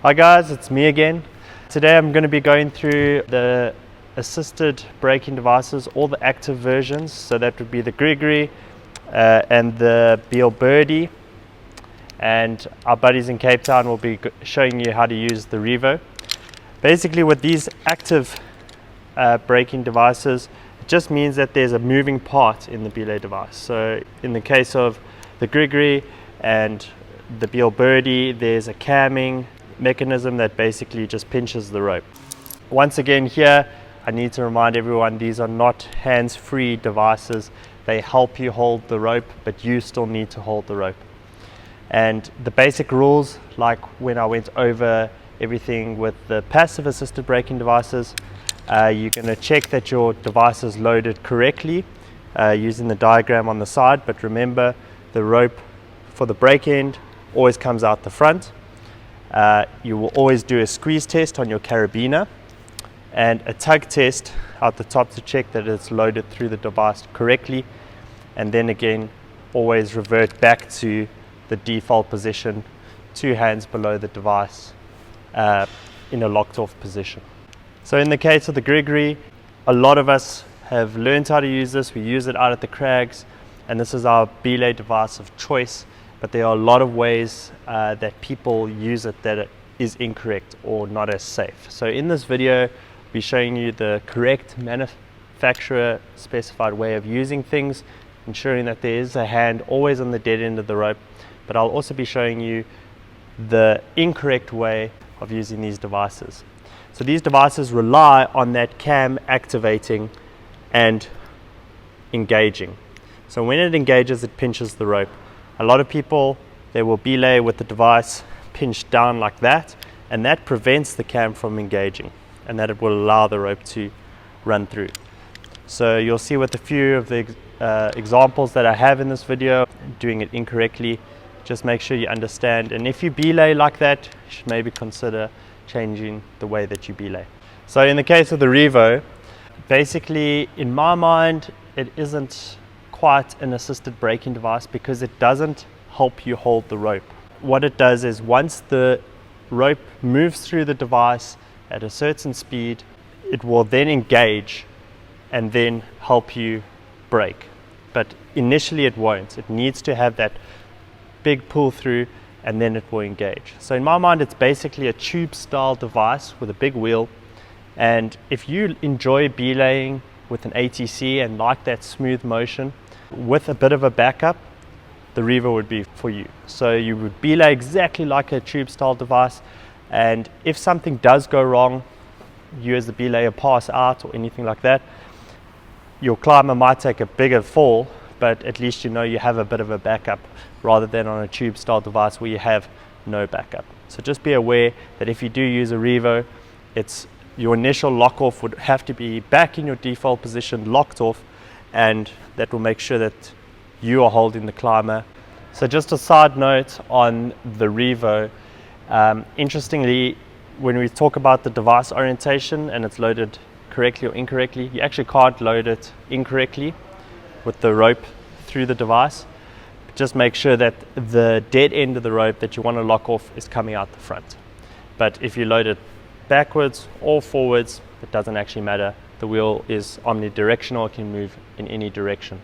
Hi guys, it's me again. Today I'm going to be going through the assisted braking devices, all the active versions. So that would be the GriGri and the Beal Birdie. And our buddies in Cape Town will be showing you how to use the Revo. Basically with these active braking devices, it just means that there's a moving part in the belay device. So in the case of the GriGri and the Beal Birdie, there's a camming mechanism that basically just pinches the rope. Once again here, I need to remind everyone these are not hands-free devices. They help you hold the rope, but you still need to hold the rope. And the basic rules, like when I went over everything with the passive assisted braking devices, you're going to check that your device is loaded correctly using the diagram on the side, but remember the rope for the brake end always comes out the front. You will always do a squeeze test on your carabiner and a tug test out the top to check that it's loaded through the device correctly, and then again always revert back to the default position, 2 hands below the device in a locked off position. So in the case of the GriGri, a lot of us have learned how to use this. We use it out at the crags, and this is our belay device of choice. But there are a lot of ways that people use it that it is incorrect or not as safe. So in this video, I'll be showing you the correct manufacturer specified way of using things, ensuring that there is a hand always on the dead end of the rope. But I'll also be showing you the incorrect way of using these devices. So these devices rely on that cam activating and engaging. So when it engages, it pinches the rope. A lot of people, they will belay with the device pinched down like that, and that prevents the cam from engaging, and that it will allow the rope to run through. So you'll see with a few of the examples that I have in this video, doing it incorrectly, just make sure you understand. And if you belay like that, you should maybe consider changing the way that you belay. So in the case of the Revo, basically in my mind, it isn't quite an assisted braking device because it doesn't help you hold the rope. What it does is once the rope moves through the device at a certain speed, it will then engage and then help you brake. But initially it won't. It needs to have that big pull through and then it will engage. So in my mind, it's basically a tube style device with a big wheel. And if you enjoy belaying with an ATC and like that smooth motion, with a bit of a backup, the Revo would be for you. So you would belay exactly like a tube style device, and if something does go wrong, you as the belayer pass out or anything like that, your climber might take a bigger fall, but at least you know you have a bit of a backup rather than on a tube style device where you have no backup. So just be aware that if you do use a Revo, your initial lock off would have to be back in your default position, locked off, and that will make sure that you are holding the climber. So just a side note on the Revo, interestingly, when we talk about the device orientation and it's loaded correctly or incorrectly, you actually can't load it incorrectly with the rope through the device. Just make sure that the dead end of the rope that you want to lock off is coming out the front. But if you load it backwards or forwards, it doesn't actually matter. The wheel is omnidirectional, it can move in any direction.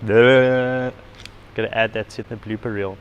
Gonna add that to the blooper reel.